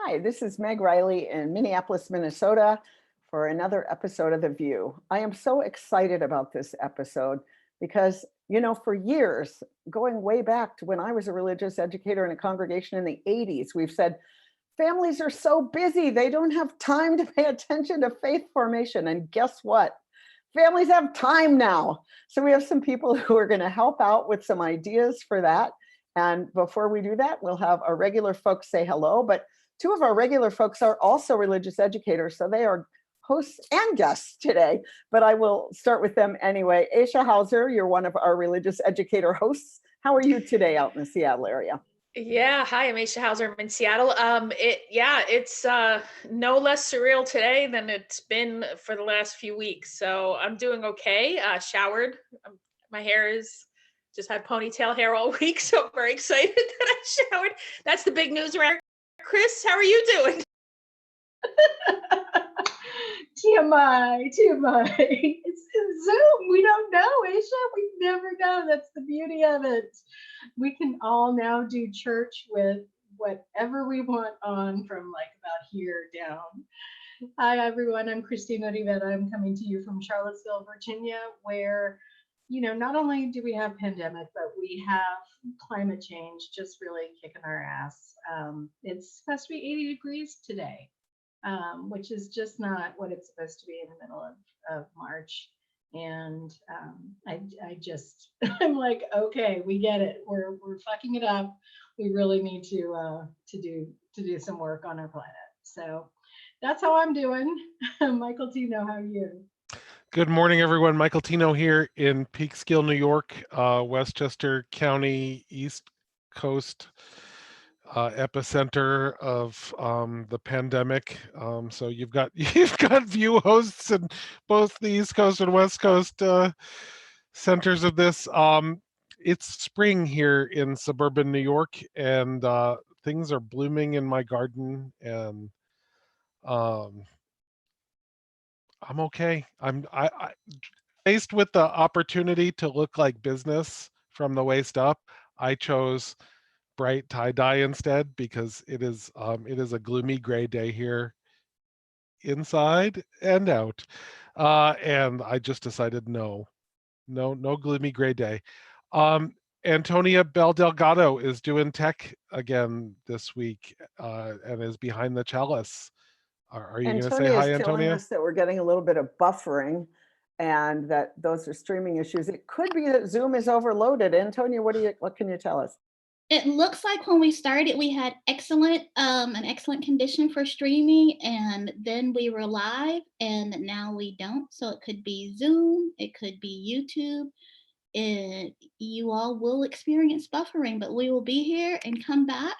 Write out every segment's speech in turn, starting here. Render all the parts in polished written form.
Hi, this is Meg Riley in Minneapolis, Minnesota for another episode of The VUU. I am so excited about this episode because, for years, going way back to when I was a religious educator in a congregation in the 80s, we've said families are so busy, they don't have time to pay attention to faith formation. And guess what? Families have time now. So we have some people who are going to help out with some ideas for that. And before we do that, we'll have our regular folks say hello. But two of our regular folks are also religious educators, so they are hosts and guests today. But I will start with them anyway. Aisha Hauser, you're one of our religious educator hosts. How are you today out in the Seattle area? Yeah, hi, I'm Aisha Hauser. I'm in Seattle. It's no less surreal today than it's been for the last few weeks. So I'm doing okay. Showered. My hair is just had ponytail hair all week, so I'm very excited that I showered. That's the big news around. Chris, how are you doing? TMI. It's Zoom. We don't know, Aisha. We never know. That's the beauty of it. We can all now do church with whatever we want on from like about here down. Hi, everyone. I'm Christina Rivera. I'm coming to you from Charlottesville, Virginia, where, not only do we have pandemic, but we have climate change just really kicking our ass. It's supposed to be 80 degrees today, which is just not what it's supposed to be in the middle of March. And I'm like, okay, we get it. We're fucking it up. We really need to do some work on our planet. So that's how I'm doing. Michael Tino, how are you? Good morning, everyone. Michael Tino here in Peekskill, New York, Westchester County, East Coast epicenter of the pandemic. So you've got VUU hosts in both the East Coast and West Coast centers of this. It's spring here in suburban New York, and things are blooming in my garden, and I'm okay. I faced with the opportunity to look like business from the waist up. I chose bright tie-dye instead because it is a gloomy gray day here inside and out. And I just decided no gloomy gray day. Antonia Bell-Delgado is doing tech again this week and is behind the chalice. Are you going to say hi, Antonia is telling Antonia? us that we're getting a little bit of buffering and that those are streaming issues. It could be that Zoom is overloaded. Antonia, what can you tell us? It looks like when we started, we had an excellent condition for streaming, and then we were live, and now we don't. So it could be Zoom, it could be YouTube. You all will experience buffering, but we will be here and come back.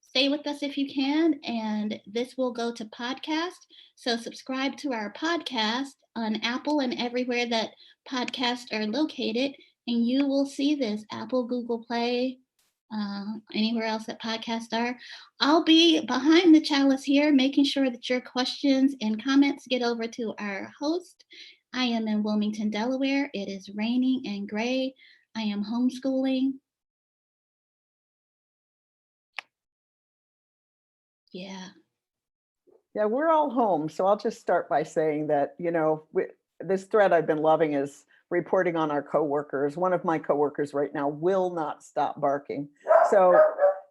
Stay with us if you can, and this will go to podcast. So subscribe to our podcast on Apple and everywhere that podcasts are located, and you will see this: Apple, Google Play, anywhere else that podcasts are. I'll be behind the chalice here, making sure that your questions and comments get over to our host. I am in Wilmington, Delaware. It is raining and gray. I am homeschooling. Yeah, we're all home. So I'll just start by saying that, this thread I've been loving is reporting on our coworkers. One of my coworkers right now will not stop barking. So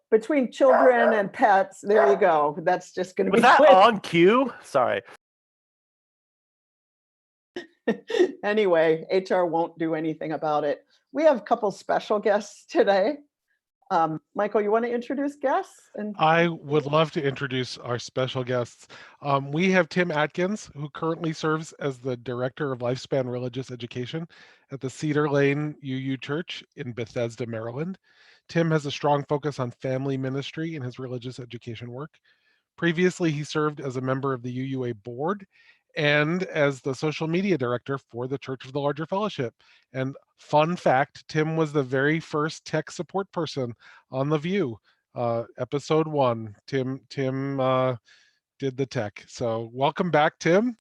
between children and pets, there you go. That's just going to be Was that quick. on cue? Sorry. Anyway, HR won't do anything about it. We have a couple special guests today. Michael, you want to introduce guests? I would love to introduce our special guests. We have Tim Atkins, who currently serves as the Director of Lifespan Religious Education at the Cedar Lane UU Church in Bethesda, Maryland. Tim has a strong focus on family ministry in his religious education work. Previously, he served as a member of the UUA board and as the social media director for the Church of the Larger Fellowship. And fun fact, Tim was the very first tech support person on The VUU. Episode 1, Tim did the tech. So welcome back, Tim.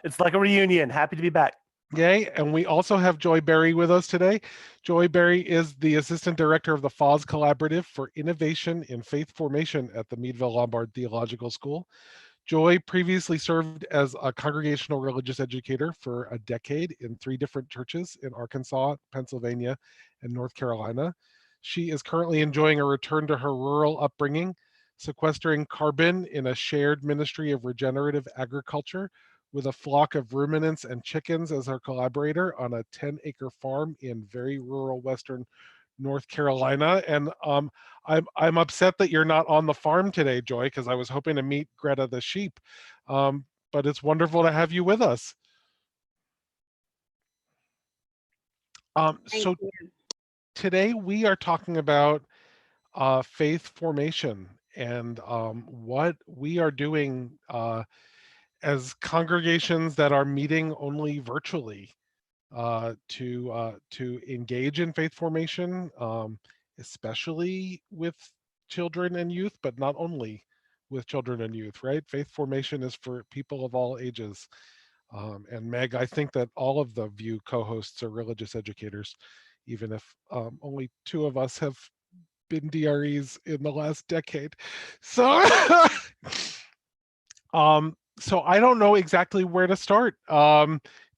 It's like a reunion. Happy to be back. Yay. And we also have Joy Berry with us today. Joy Berry is the Assistant Director of the FOS Collaborative for Innovation in Faith Formation at the Meadville Lombard Theological School. Joy previously served as a congregational religious educator for a decade in 3 different churches in Arkansas, Pennsylvania, and North Carolina. She is currently enjoying a return to her rural upbringing, sequestering carbon in a shared ministry of regenerative agriculture with a flock of ruminants and chickens as her collaborator on a 10-acre farm in very rural western North Carolina. And I'm upset that you're not on the farm today, Joy, because I was hoping to meet Greta the sheep. But it's wonderful to have you with us. So today we are talking about faith formation and what we are doing as congregations that are meeting only virtually to engage in faith formation, especially with children and youth, but not only with children and youth, right? Faith formation is for people of all ages. And Meg, I think that all of the VUU co-hosts are religious educators, even if only 2 of us have been DREs in the last decade. So, so I don't know exactly where to start.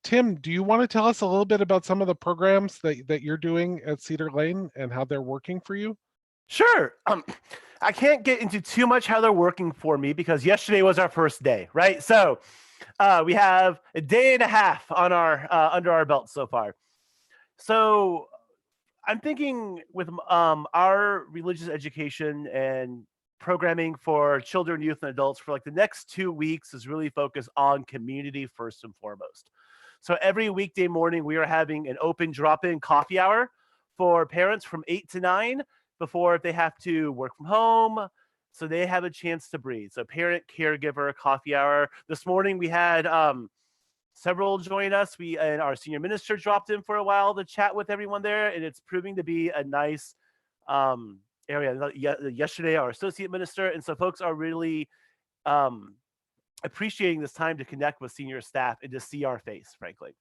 Tim, do you want to tell us a little bit about some of the programs that you're doing at Cedar Lane and how they're working for you? Sure. I can't get into too much how they're working for me because yesterday was our first day, right? So we have a day and a half on our under our belt so far. So I'm thinking with our religious education and programming for children, youth, and adults for like the next 2 weeks is really focused on community first and foremost. So every weekday morning, we are having an open drop-in coffee hour for parents from 8 to 9 before they have to work from home. So they have a chance to breathe. So parent caregiver coffee hour. This morning we had several join us. We and our senior minister dropped in for a while to chat with everyone there, and it's proving to be a nice area. Yesterday, our associate minister, and so folks are really appreciating this time to connect with senior staff and to see our face, frankly.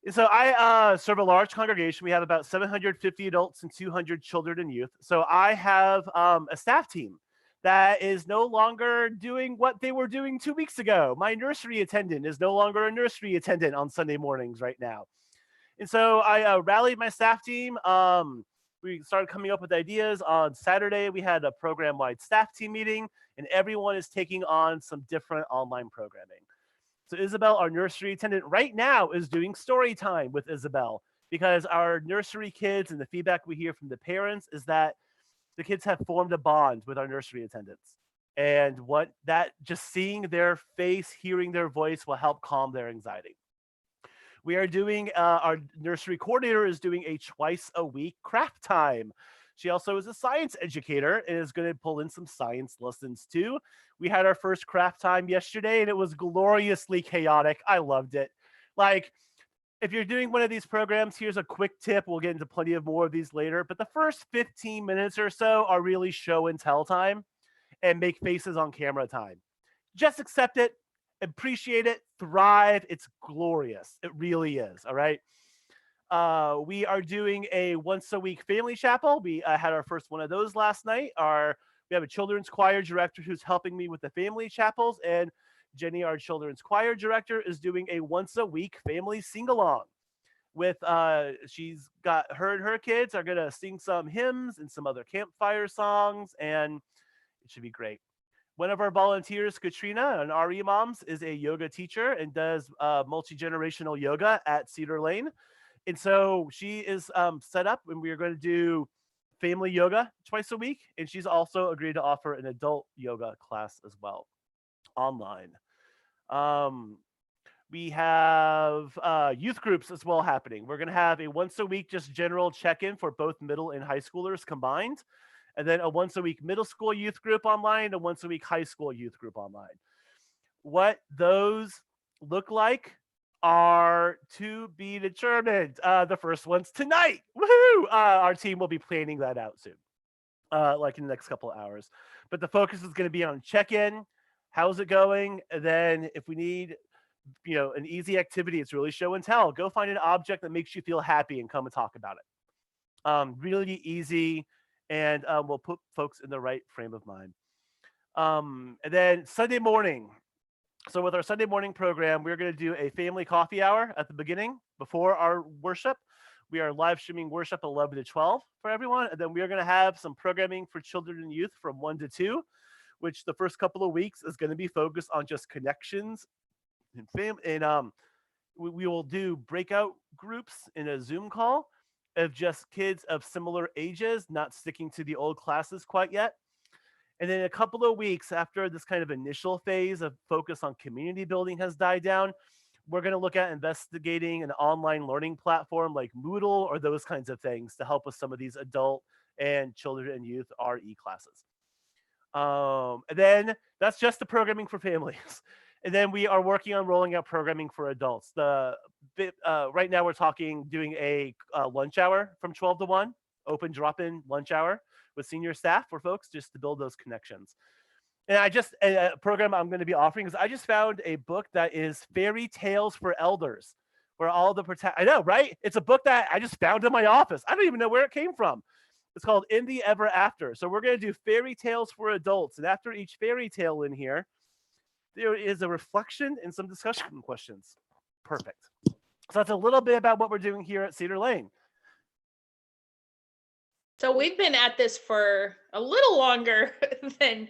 And so I serve a large congregation. We have about 750 adults and 200 children and youth. So I have a staff team that is no longer doing what they were doing 2 weeks ago. My nursery attendant is no longer a nursery attendant on Sunday mornings right now. And so I rallied my staff team. We started coming up with ideas. On Saturday, we had a program-wide staff team meeting, and everyone is taking on some different online programming. So Isabel, our nursery attendant, right now is doing story time with Isabel because our nursery kids and the feedback we hear from the parents is that the kids have formed a bond with our nursery attendants. And what that just seeing their face, hearing their voice will help calm their anxiety. We are doing, our nursery coordinator is doing a twice a week craft time. She also is a science educator and is going to pull in some science lessons too. We had our first craft time yesterday and it was gloriously chaotic. I loved it. Like, if you're doing one of these programs, here's a quick tip. We'll get into plenty of more of these later, but the first 15 minutes or so are really show and tell time and make faces on camera time. Just accept it, appreciate it, thrive. It's glorious. It really is. All right. We are doing a once a week family chapel. We had our first one of those last night. We have a children's choir director who's helping me with the family chapels, and Jenny, our children's choir director, is doing a once a week family sing along. With she's got her and her kids are gonna sing some hymns and some other campfire songs, and it should be great. One of our volunteers, Katrina, an RE moms, is a yoga teacher and does multi-generational yoga at Cedar Lane. And so she is set up and we are going to do family yoga twice a week. And she's also agreed to offer an adult yoga class as well online. We have youth groups as well happening. We're going to have a once a week just general check-in for both middle and high schoolers combined. And then a once a week middle school youth group online, a once a week high school youth group online. What those look like are to be determined. The first one's tonight. Woohoo! Our team will be planning that out soon, like in the next couple of hours. But the focus is going to be on check-in. How's it going? And then if we need an easy activity. It's really show and tell. Go find an object that makes you feel happy and come and talk about it. Really easy, and we'll put folks in the right frame of mind. And then Sunday morning. So with our Sunday morning program, we're going to do a family coffee hour at the beginning before our worship. We are live streaming worship 11 to 12 for everyone. And then we are going to have some programming for children and youth from 1 to 2, which the first couple of weeks is going to be focused on just connections and family. And we will do breakout groups in a Zoom call of just kids of similar ages, not sticking to the old classes quite yet. And then a couple of weeks after this kind of initial phase of focus on community building has died down, we're going to look at investigating an online learning platform like Moodle or those kinds of things to help with some of these adult and children and youth RE classes. And then that's just the programming for families. And then we are working on rolling out programming for adults. Right now we're doing a lunch hour from 12 to 1, open drop-in lunch hour with senior staff for folks just to build those connections. And a program I'm going to be offering is I just found a book that is Fairy Tales for Elders, where all the I know, right? It's a book that I just found in my office. I don't even know where it came from. It's called In the Ever After. So we're going to do fairy tales for adults. And after each fairy tale in here, there is a reflection and some discussion questions. Perfect. So that's a little bit about what we're doing here at Cedar Lane. So we've been at this for a little longer than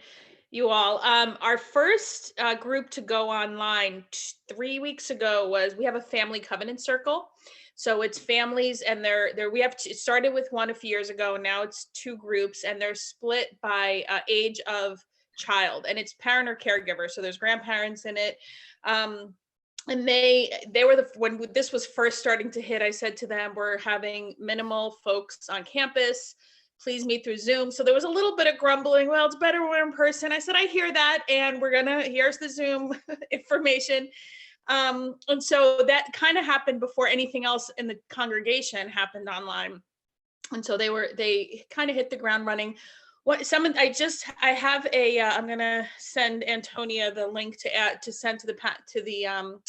you all. Our first group to go online 3 weeks ago was, we have a family covenant circle. So it's families, and it started with one a few years ago, and now it's 2 groups, and they're split by age of child, and it's parent or caregiver. So there's grandparents in it. And they were when this was first starting to hit, I said to them, we're having minimal folks on campus. Please meet through Zoom. So there was a little bit of grumbling. Well, it's better when we're in person. I said, I hear that. And here's the Zoom information. And so that kind of happened before anything else in the congregation happened online. And so they kind of hit the ground running. I have I'm going to send Antonia the link to send to the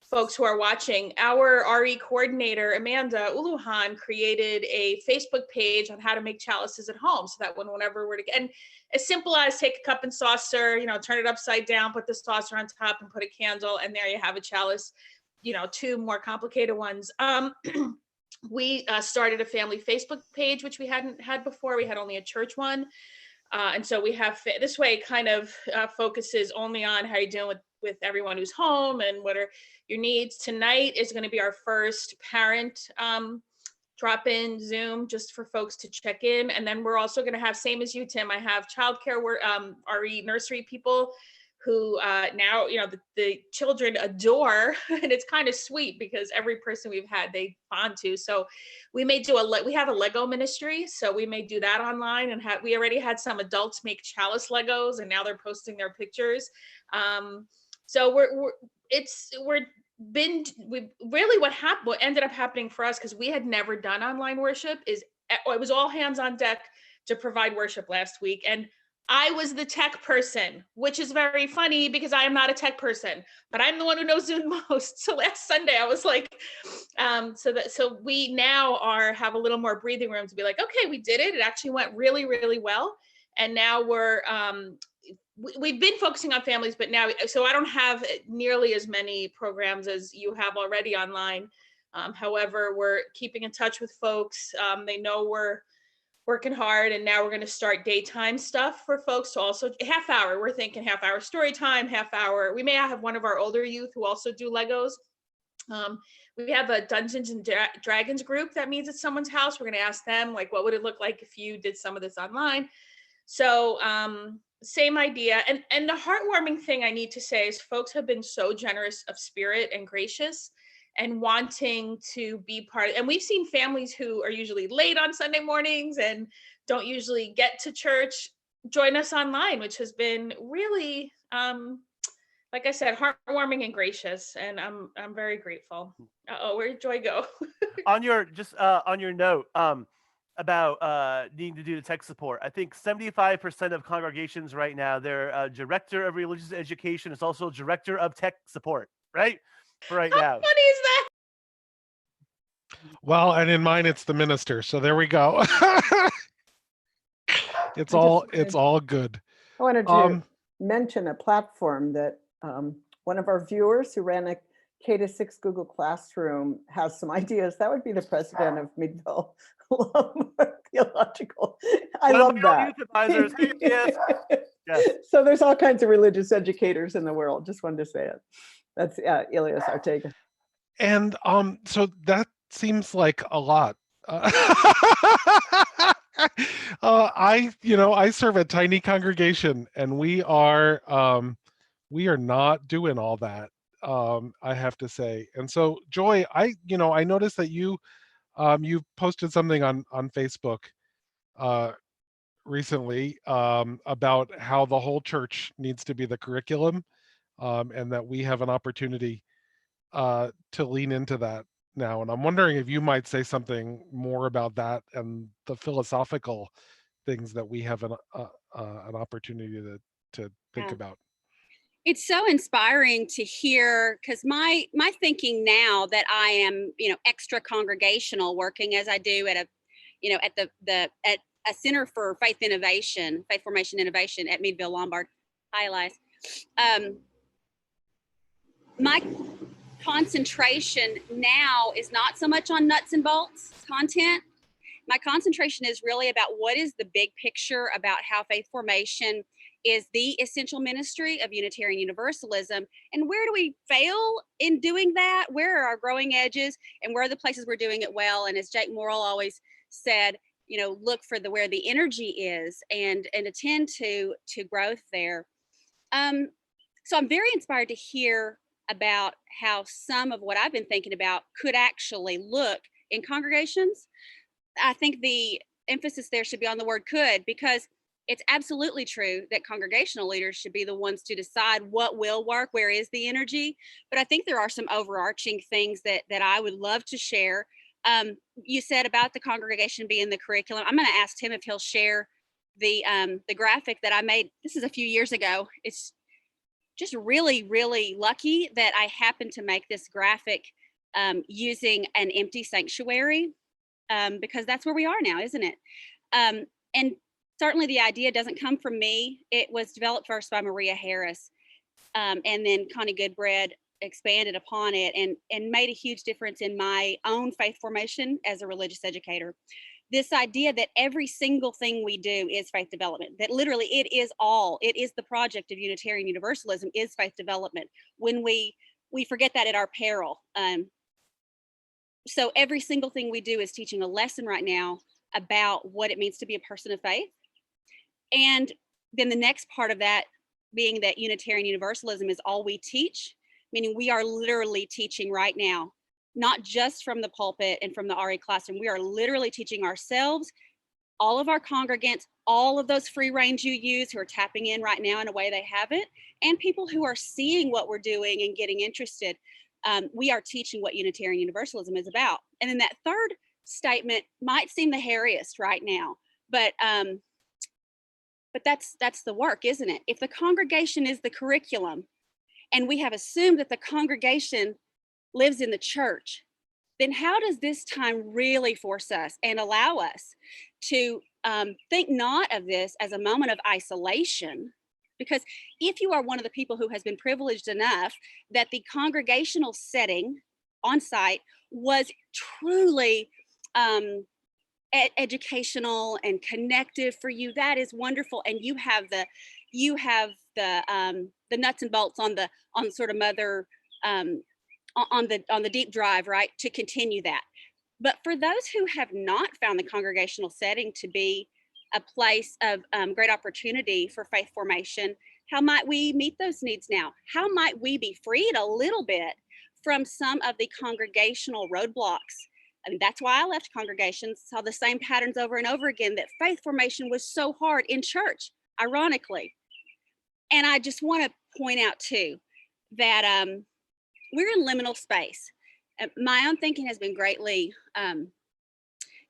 folks who are watching. Our RE coordinator, Amanda Uluhan, created a Facebook page on how to make chalices at home, so that whenever we're and as simple as take a cup and saucer, turn it upside down, put the saucer on top, and put a candle, and there you have a chalice. 2 more complicated ones. We started a family Facebook page, which we hadn't had before. We had only a church one. And so we have, this way kind of focuses only on how you're doing with everyone who's home and what are your needs. Tonight is going to be our first parent drop-in Zoom, just for folks to check in. And then we're also going to have, same as you, Tim, I have childcare RE nursery people who now, the children adore, and it's kind of sweet because every person we've had, they bond to. So we may do we have a Lego ministry, so we may do that online, and we already had some adults make chalice Legos, and now they're posting their pictures. So what ended up happening for us, because we had never done online worship, is it was all hands on deck to provide worship last week. And I was the tech person, which is very funny because I am not a tech person, but I'm the one who knows Zoom most. So last Sunday I was like, so we now have a little more breathing room to be like, okay, we did it. It actually went really, really well. And now we've been focusing on families, but now, so I don't have nearly as many programs as you have already online. However, we're keeping in touch with folks. They know we're working hard, and now we're going to start daytime stuff for folks to also half hour. We're thinking half hour story time, half hour. We may have one of our older youth who also do Legos. We have a Dungeons and Dragons group that meets at someone's house. We're going to ask them, like, what would it look like if you did some of this online? So same idea. And the heartwarming thing I need to say is folks have been so generous of spirit and gracious and wanting to be part of, and we've seen families who are usually late on Sunday mornings and don't usually get to church join us online, which has been really, like I said, heartwarming and gracious, and I'm very grateful. Where'd Joy go? on your note about needing to do the tech support, I think 75% of congregations right now, their director of religious education is also director of tech support. right? For right How now. funny is that? Well, and in mine, it's the minister. So there we go. It's I all just wanted- good. I wanted to Um, mention a platform that one of our viewers who ran a K-6 Google Classroom has some ideas. That would be the president of Meadville Theological. I One of love my that. youth advisors. Hey, yes. Yes. So there's all kinds of religious educators in the world. Just wanted to say it. That's Elias Ortega. and so that seems like a lot. I serve a tiny congregation, and we are not doing all that. I have to say. And so, Joy, I noticed that you posted something on Facebook recently about how the whole church needs to be the curriculum, and that we have an opportunity to lean into that now. And I'm wondering if you might say something more about that and the philosophical things that we have an opportunity to think Yeah. about. It's so inspiring to hear, because my thinking now that I am, extra congregational, working as I do at at a Center for Faith Formation Innovation at Meadville Lombard. Hi, Elias. My concentration now is not so much on nuts and bolts content. My concentration is really about what is the big picture about how faith formation is the essential ministry of Unitarian Universalism, and where do we fail in doing that? Where are our growing edges, and where are the places we're doing it well? And as Jake Morrill always said, look for where the energy is, and attend to growth there. So I'm very inspired to hear about how some of what I've been thinking about could actually look in congregations. I think the emphasis there should be on the word could, because it's absolutely true that congregational leaders should be the ones to decide what will work, where is the energy. But I think there are some overarching things that I would love to share. You said about the congregation being the curriculum. I'm going to ask Tim if he'll share the graphic that I made. This is a few years ago. It's just really, really lucky that I happened to make this graphic using an empty sanctuary, because that's where we are now, isn't it? And certainly the idea doesn't come from me. It was developed first by Maria Harris, and then Connie Goodbread expanded upon it and made a huge difference in my own faith formation as a religious educator. This idea that every single thing we do is faith development, that literally it is the project of Unitarian Universalism is faith development. When we forget that at our peril. So every single thing we do is teaching a lesson right now about what it means to be a person of faith. And then the next part of that being that Unitarian Universalism is all we teach, meaning we are literally teaching right now, not just from the pulpit and from the RE classroom. We are literally teaching ourselves, all of our congregants, all of those free range UUs who are tapping in right now in a way they haven't, and people who are seeing what we're doing and getting interested. We are teaching what Unitarian Universalism is about. And then that third statement might seem the hairiest right now, but that's the work, isn't it? If the congregation is the curriculum, and we have assumed that the congregation lives in the church, then how does this time really force us and allow us to think not of this as a moment of isolation? Because if you are one of the people who has been privileged enough that the congregational setting on site was truly educational and connective for you, that is wonderful. And you have the nuts and bolts on sort of mother on the deep drive, right, to continue that. But for those who have not found the congregational setting to be a place of great opportunity for faith formation, how might we meet those needs now? How might we be freed a little bit from some of the congregational roadblocks? I mean, that's why I left congregations, saw the same patterns over and over again, that faith formation was so hard in church, ironically. And I just want to point out too, that we're in liminal space. My own thinking has been greatly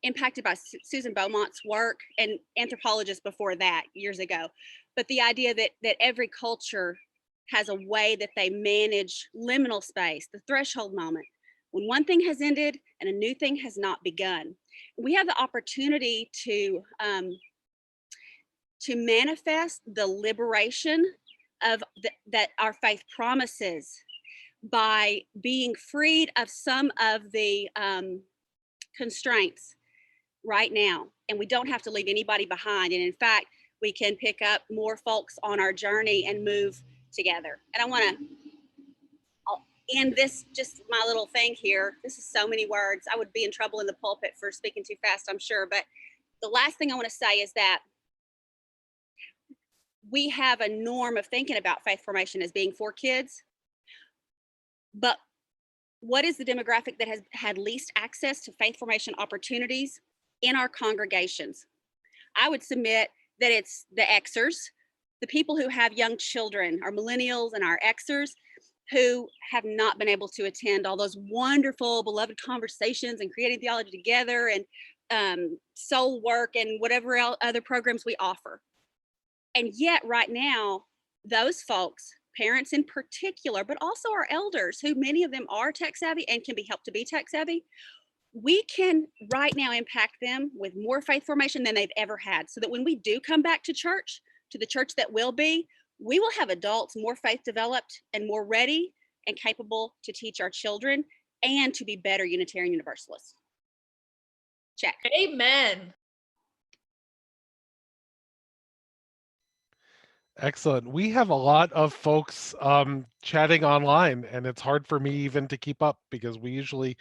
impacted by Susan Beaumont's work, and anthropologists before that years ago. But the idea that every culture has a way that they manage liminal space, the threshold moment, when one thing has ended and a new thing has not begun. We have the opportunity to manifest the liberation of that our faith promises by being freed of some of the constraints right now. And we don't have to leave anybody behind. And in fact, we can pick up more folks on our journey and move together. And I'll end this, just my little thing here. This is so many words. I would be in trouble in the pulpit for speaking too fast, I'm sure. But the last thing I want to say is that we have a norm of thinking about faith formation as being for kids. But what is the demographic that has had least access to faith formation opportunities in our congregations? I would submit that it's the Xers, the people who have young children, our millennials and our Xers, who have not been able to attend all those wonderful, beloved conversations and creating theology together and soul work and whatever other programs we offer. And yet right now, those folks, parents in particular, but also our elders, who many of them are tech savvy and can be helped to be tech savvy, we can right now impact them with more faith formation than they've ever had, so that when we do come back to church, to the church that will be, we will have adults more faith developed and more ready and capable to teach our children and to be better Unitarian Universalists. Check. Amen. Excellent. We have a lot of folks chatting online, and it's hard for me even to keep up because we usually,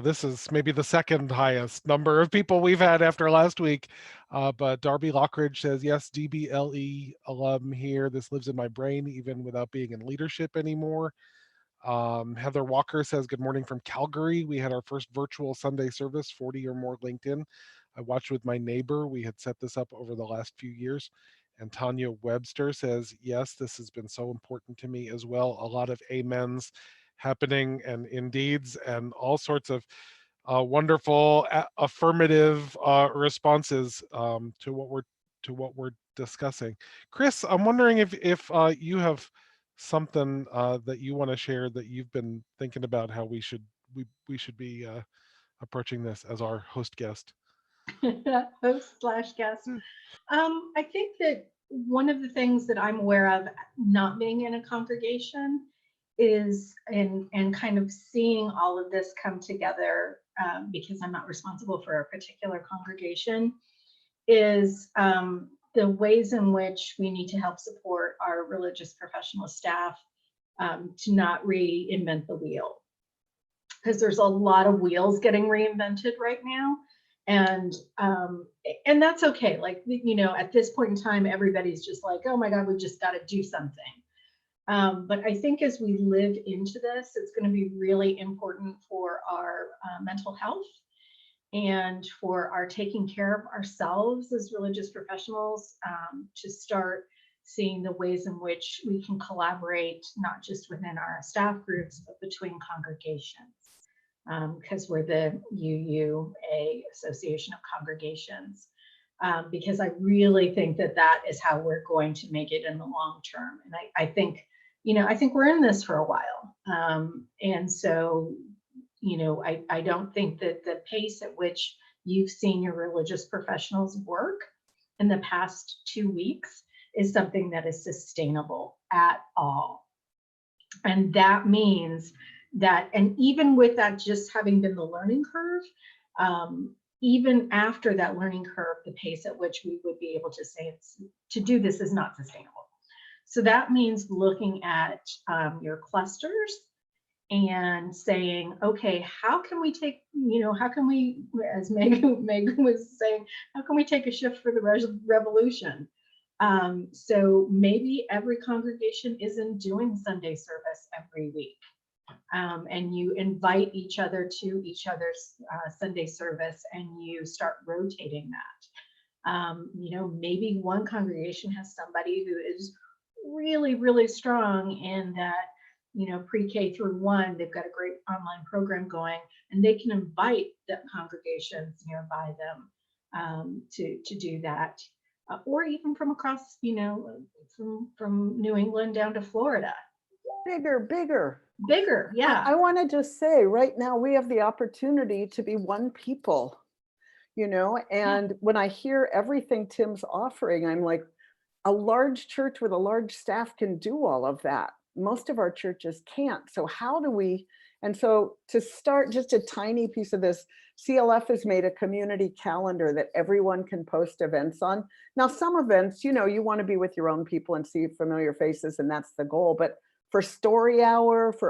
this is maybe the second highest number of people we've had after last week. But Darby Lockridge says, yes, DBLE alum here. This lives in my brain even without being in leadership anymore. Heather Walker says, good morning from Calgary. We had our first virtual Sunday service, 40 or more LinkedIn. I watched with my neighbor. We had set this up over the last few years. And Tanya Webster says, yes, this has been so important to me as well. A lot of amens happening and indeeds and all sorts of wonderful affirmative responses to what we're discussing. Chris, I'm wondering if you have something that you want to share that you've been thinking about how we should be approaching this as our host guest. Host/guest. I think that one of the things that I'm aware of not being in a congregation is, and kind of seeing all of this come together, because I'm not responsible for a particular congregation, is the ways in which we need to help support our religious professional staff to not reinvent the wheel. Because there's a lot of wheels getting reinvented right now. And that's okay. Like, at this point in time, everybody's just like, oh my God, we've just got to do something. But I think as we live into this, it's going to be really important for our mental health and for our taking care of ourselves as religious professionals, to start seeing the ways in which we can collaborate, not just within our staff groups, but between congregations. Because we're the VUU Association of Congregations, because I really think that is how we're going to make it in the long term. And I think we're in this for a while. And so, I don't think that the pace at which you've seen your religious professionals work in the past 2 weeks is something that is sustainable at all. And that means that, and even with that just having been the learning curve, even after that learning curve, the pace at which we would be able to say to do this is not sustainable. So that means looking at your clusters and saying, okay, how can we take, how can we, as Megan was saying, how can we take a shift for the revolution? So maybe every congregation isn't doing Sunday service every week. And you invite each other to each other's Sunday service, and you start rotating that. Maybe one congregation has somebody who is really, really strong in that, pre-K through 1, they've got a great online program going, and they can invite the congregations nearby them to do that. or even from across, from New England down to Florida. Bigger. Bigger, yeah. I want to just say right now we have the opportunity to be one people, and when I hear everything Tim's offering, I'm like, a large church with a large staff can do all of that. Most of our churches can't. So how do we? And so to start just a tiny piece of this, CLF has made a community calendar that everyone can post events on. Now, some events, you want to be with your own people and see familiar faces, and that's the goal. But for story hour, for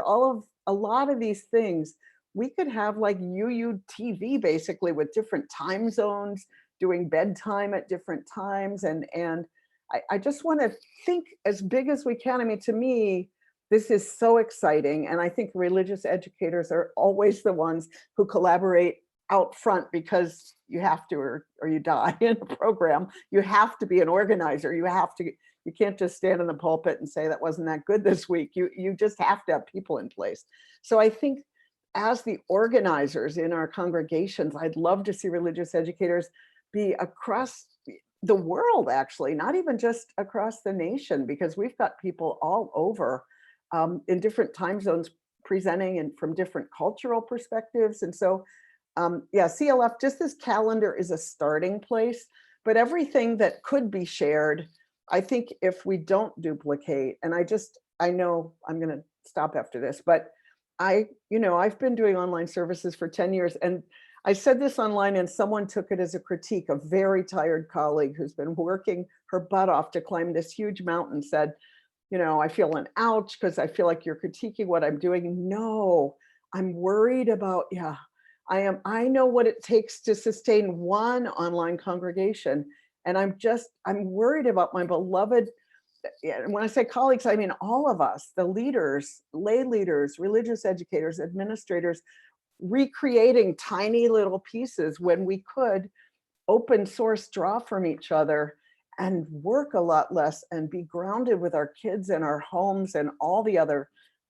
a lot of these things, we could have like UU TV basically with different time zones, doing bedtime at different times. And I just want to think as big as we can. I mean, to me, this is so exciting. And I think religious educators are always the ones who collaborate out front, because you have to, or you die in a program. You have to be an organizer. You can't just stand in the pulpit and say that wasn't that good this week. You just have to have people in place. So I think as the organizers in our congregations, I'd love to see religious educators be across the world, actually, not even just across the nation, because we've got people all over in different time zones presenting and from different cultural perspectives. And so, CLF, just this calendar is a starting place, but everything that could be shared, I think if we don't duplicate, and I know I'm going to stop after this, but I've been doing online services for 10 years, and I said this online and someone took it as a critique. A very tired colleague who's been working her butt off to climb this huge mountain said, I feel an ouch because I feel like you're critiquing what I'm doing. No, I'm worried about, I know what it takes to sustain one online congregation. And I'm worried about my beloved, and when I say colleagues, I mean all of us, the leaders, lay leaders, religious educators, administrators, recreating tiny little pieces when we could open source draw from each other and work a lot less and be grounded with our kids and our homes and all the other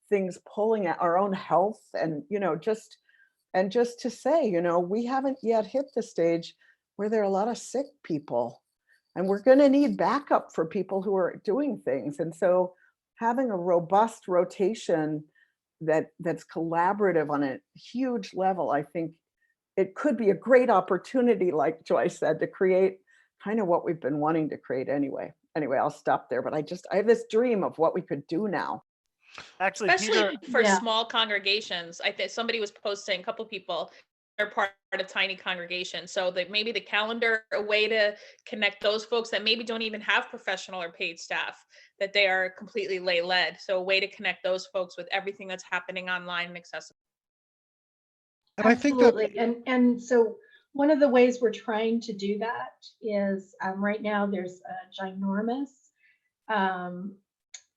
things pulling at our own health. And just to say, we haven't yet hit the stage where there are a lot of sick people, and we're going to need backup for people who are doing things. And so having a robust rotation that's collaborative on a huge level, I think it could be a great opportunity, like Joy said, to create kind of what we've been wanting to create anyway. Anyway, I'll stop there, but I have this dream of what we could do now. Actually, Especially Peter, for small congregations. I think somebody was posting, a couple people, they're part of tiny congregations. So that maybe the calendar, a way to connect those folks that maybe don't even have professional or paid staff, that they are completely lay led. So a way to connect those folks with everything that's happening online and accessible. And Absolutely. I think that, and so one of the ways we're trying to do that is right now there's a ginormous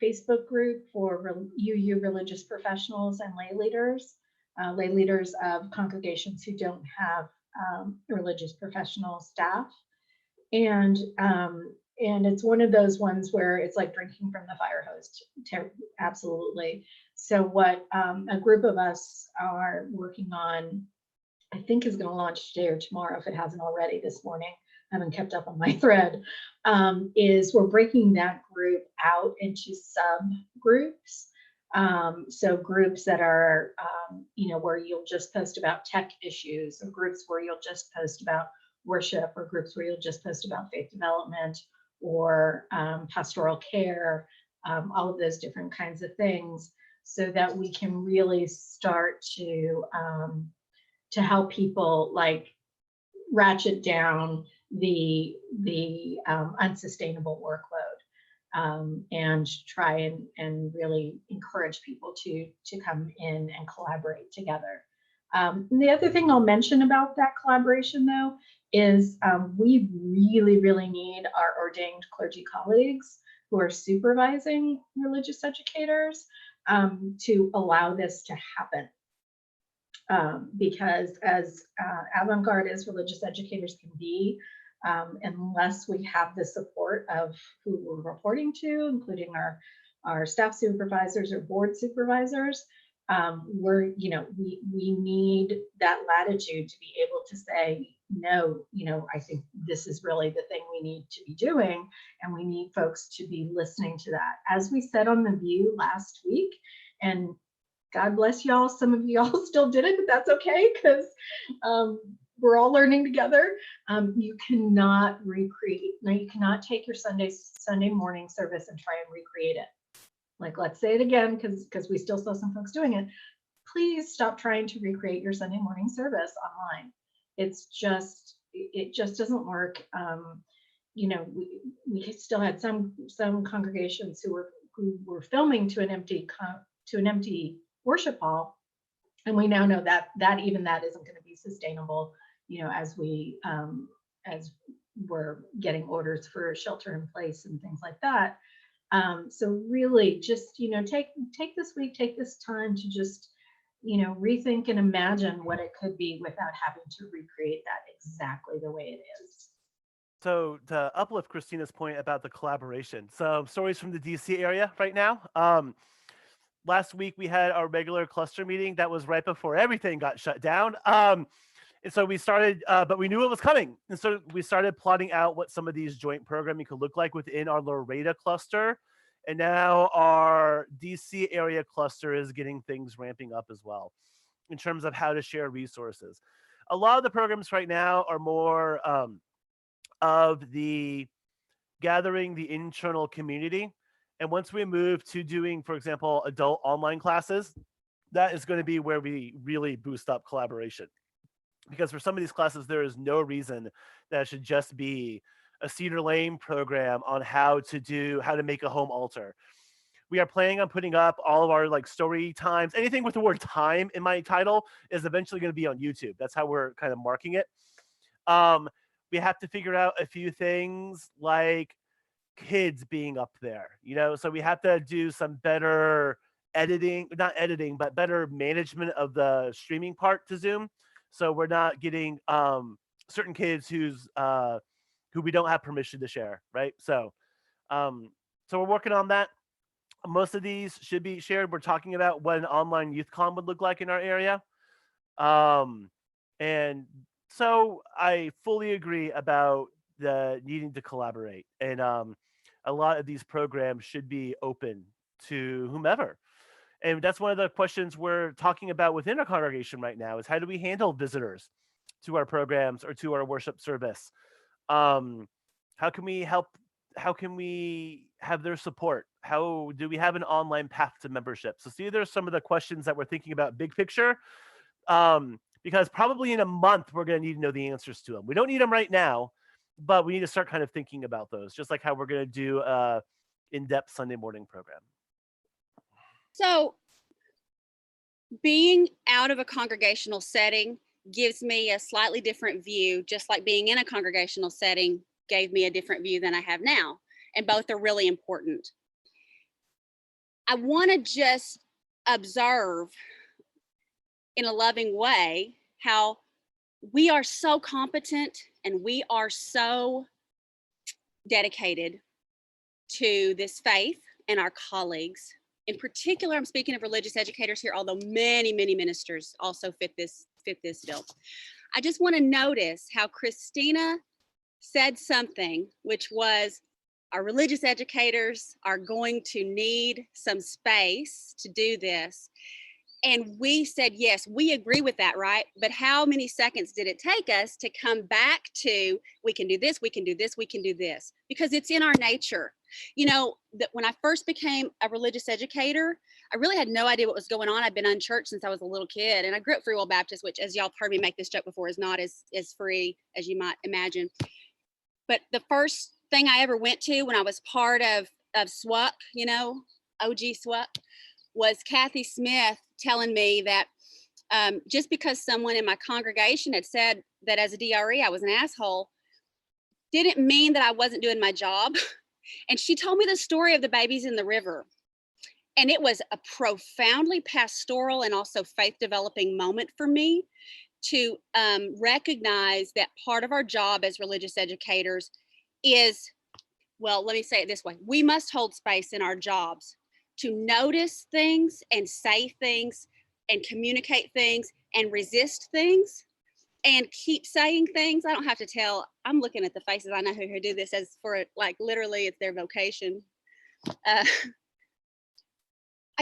Facebook group for UU religious professionals and lay leaders of congregations who don't have religious professional staff. And it's one of those ones where it's like drinking from the fire hose. Absolutely. So what a group of us are working on, I think is going to launch today or tomorrow, if it hasn't already this morning. I haven't kept up on my thread, is we're breaking that group out into subgroups. So groups that are, where you'll just post about tech issues, or groups where you'll just post about worship, or groups where you'll just post about faith development or pastoral care, all of those different kinds of things, so that we can really start to help people like ratchet down the unsustainable workload, and try and really encourage people to come in and collaborate together. And the other thing I'll mention about that collaboration, though, is we really need our ordained clergy colleagues who are supervising religious educators to allow this to happen. Because as avant-garde as religious educators can be, unless we have the support of who we're reporting to, including our staff supervisors or board supervisors, we need that latitude to be able to say, no, I think this is really the thing we need to be doing, and we need folks to be listening to that. As we said on the VUU last week, and God bless y'all, some of y'all still did it, but that's okay, because we're all learning together. You cannot recreate. Now, you cannot take your Sunday morning service and try and recreate it. Like, let's say it again, because we still saw some folks doing it. Please stop trying to recreate your Sunday morning service online. It just doesn't work. We still had some congregations who were filming to an empty worship hall, and we now know that even that isn't going to be sustainable. As we're getting orders for shelter in place and things like that. So really, just take this week, take this time to just rethink and imagine what it could be without having to recreate that exactly the way it is. So to uplift Christina's point about the collaboration, some stories from the DC area right now. Last week we had our regular cluster meeting that was right before everything got shut down. And so we started, but we knew it was coming. And so we started plotting out what some of these joint programming could look like within our Laredo cluster. And now our DC area cluster is getting things ramping up as well in terms of how to share resources. A lot of the programs right now are more of the gathering the internal community. And once we move to doing, for example, adult online classes, that is going to be where we really boost up collaboration. Because for some of these classes, there is no reason that it should just be a Cedar Lane program on how to make a home altar. We are planning on putting up all of our story times. Anything with the word time in my title is eventually going to be on YouTube. That's how we're kind of marking it. We have to figure out a few things like kids being up there, so we have to do some better better management of the streaming part to Zoom. So we're not getting certain kids who we don't have permission to share, right? So we're working on that. Most of these should be shared. We're talking about what an online youth con would look like in our area. And so I fully agree about the needing to collaborate. And a lot of these programs should be open to whomever. And that's one of the questions we're talking about within our congregation right now is how do we handle visitors to our programs or to our worship service? How can we help? How can we have their support? How do we have an online path to membership? So see, there's some of the questions that we're thinking about big picture, because probably in a month, we're going to need to know the answers to them. We don't need them right now, but we need to start kind of thinking about those, just like how we're going to do an in-depth Sunday morning program. So being out of a congregational setting gives me a slightly different view, just like being in a congregational setting gave me a different view than I have now. And both are really important. I want to just observe in a loving way how we are so competent and we are so dedicated to this faith and our colleagues. In particular, I'm speaking of religious educators here, although many, many ministers also fit this bill. I just want to notice how Christina said something, which was our religious educators are going to need some space to do this. And we said, yes, we agree with that, right? But how many seconds did it take us to come back to, we can do this, we can do this, we can do this? Because it's in our nature. That when I first became a religious educator, I really had no idea what was going on. I'd been unchurched since I was a little kid. And I grew up Free Will Baptist, which, as y'all heard me make this joke before, is not as free as you might imagine. But the first thing I ever went to when I was part of SWUC, OG SWUC, was Kathy Smith telling me that just because someone in my congregation had said that as a DRE I was an asshole, didn't mean that I wasn't doing my job. And she told me the story of the babies in the river. And it was a profoundly pastoral and also faith developing moment for me to recognize that part of our job as religious educators is, well, let me say it this way. We must hold space in our jobs to notice things and say things and communicate things and resist things and keep saying things. I don't have to tell. I'm looking at the faces. I know who do this as for like literally it's their vocation. I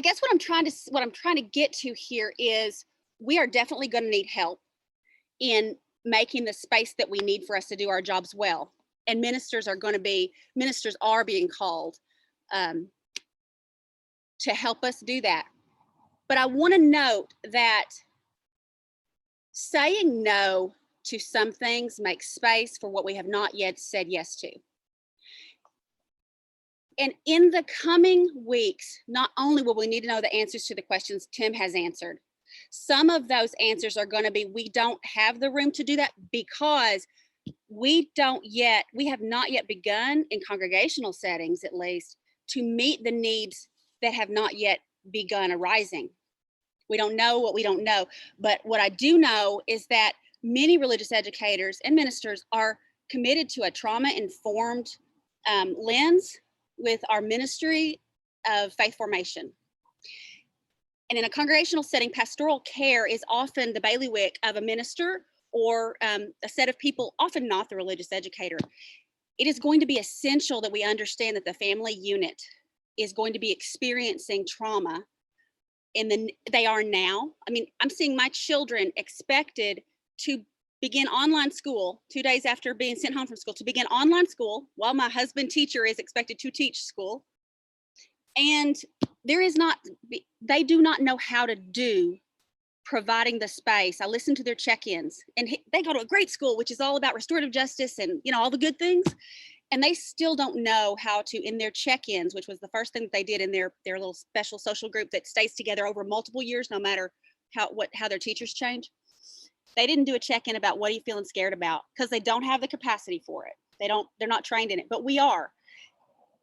guess what I'm trying to get to here is we are definitely going to need help in making the space that we need for us to do our jobs well. And ministers are being called to help us do that. But I want to note that saying no to some things makes space for what we have not yet said yes to. And in the coming weeks, not only will we need to know the answers to the questions Tim has answered, some of those answers are going to be, we don't have the room to do that because we have not yet begun in congregational settings, at least, to meet the needs that have not yet begun arising. We don't know what we don't know, but what I do know is that many religious educators and ministers are committed to a trauma-informed lens with our ministry of faith formation. And in a congregational setting, pastoral care is often the bailiwick of a minister or a set of people, often not the religious educator. It is going to be essential that we understand that the family unit is going to be experiencing trauma they are now. I mean, I'm seeing my children expected to begin online school 2 days after being sent home from school, to begin online school while my husband teacher is expected to teach school. And they do not know how to do providing the space. I listen to their check-ins and they go to a great school, which is all about restorative justice and, all the good things. And they still don't know how to, in their check-ins, which was the first thing that they did in their little special social group that stays together over multiple years, no matter how their teachers change. They didn't do a check-in about what are you feeling scared about, because they don't have the capacity for it. They're not trained in it, but we are.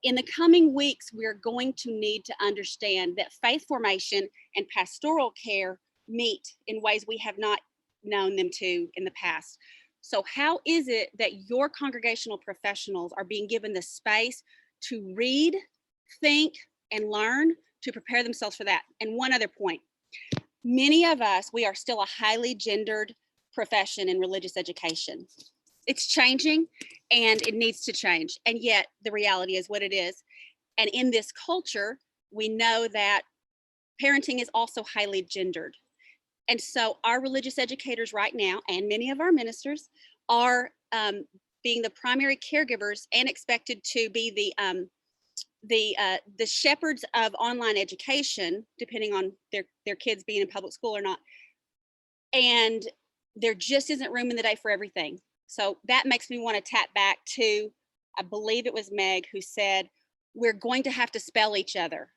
In the coming weeks, we're going to need to understand that faith formation and pastoral care meet in ways we have not known them to in the past. So how is it that your congregational professionals are being given the space to read, think, and learn to prepare themselves for that? And one other point, many of us, we are still a highly gendered profession in religious education. It's changing and it needs to change. And yet the reality is what it is. And in this culture, we know that parenting is also highly gendered. And so our religious educators right now, and many of our ministers, are being the primary caregivers and expected to be the shepherds of online education, depending on their kids being in public school or not. And there just isn't room in the day for everything. So that makes me want to tap back to, I believe it was Meg who said, we're going to have to spell each other.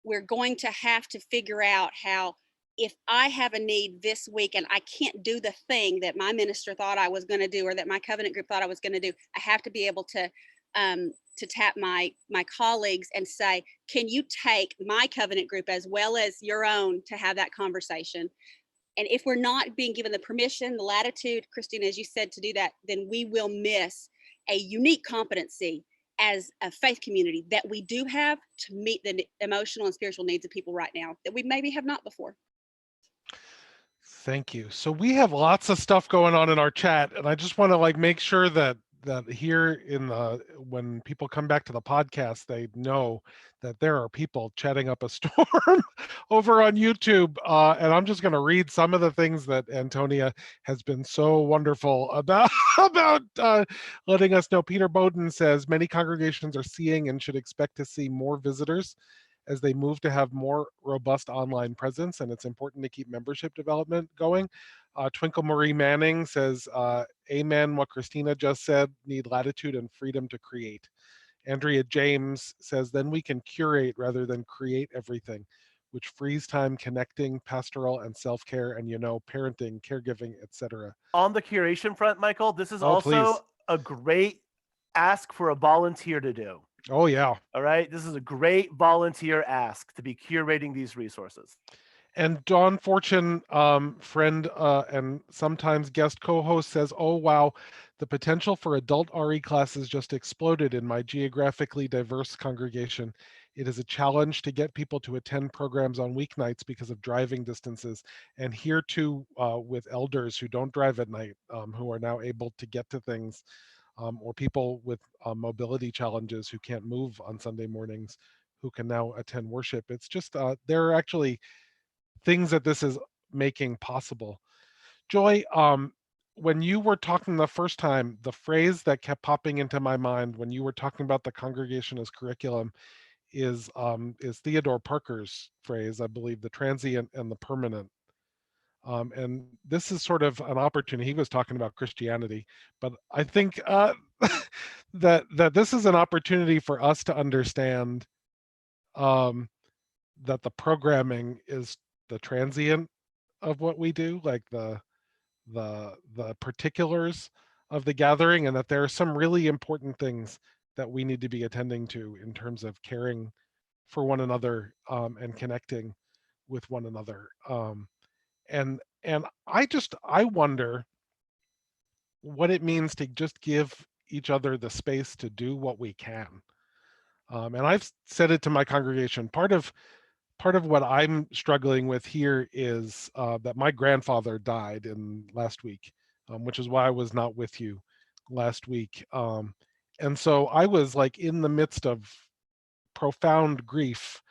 We're going to have to figure out how, if I have a need this week and I can't do the thing that my minister thought I was going to do or that my covenant group thought I was going to do, I have to be able to tap my colleagues and say, can you take my covenant group as well as your own to have that conversation? And if we're not being given the permission, the latitude, Christine, as you said, to do that, then we will miss a unique competency as a faith community that we do have to meet the emotional and spiritual needs of people right now that we maybe have not before. Thank you. So we have lots of stuff going on in our chat, and I just want to make sure that here when people come back to the podcast, they know that there are people chatting up a storm over on YouTube. And I'm just going to read some of the things that Antonia has been so wonderful about letting us know. Peter Bowden says many congregations are seeing and should expect to see more visitors as they move to have more robust online presence, and it's important to keep membership development going. Twinkle Marie Manning says, amen, what Christina just said, need latitude and freedom to create. Andrea James says, then we can curate rather than create everything, which frees time connecting, pastoral and self-care, and parenting, caregiving, etc. On the curation front, Michael, this is please. a great ask for a volunteer to do. Oh, yeah. All right. This is a great volunteer ask to be curating these resources. And Dawn Fortune, friend and sometimes guest co-host, says, oh, wow, the potential for adult RE classes just exploded in my geographically diverse congregation. It is a challenge to get people to attend programs on weeknights because of driving distances. And here too, with elders who don't drive at night, who are now able to get to things, or people with mobility challenges who can't move on Sunday mornings, who can now attend worship. It's just, there are actually things that this is making possible. Joy, when you were talking the first time, the phrase that kept popping into my mind when you were talking about the congregation as curriculum is Theodore Parker's phrase, I believe, the transient and the permanent. And this is sort of an opportunity. He was talking about Christianity, but I think that this is an opportunity for us to understand that the programming is the transient of what we do, like the particulars of the gathering, and that there are some really important things that we need to be attending to in terms of caring for one another, and connecting with one another. And I wonder what it means to just give each other the space to do what we can. And I've said it to my congregation. Part of what I'm struggling with here is that my grandfather died in last week, which is why I was not with you last week. And so I was like in the midst of profound grief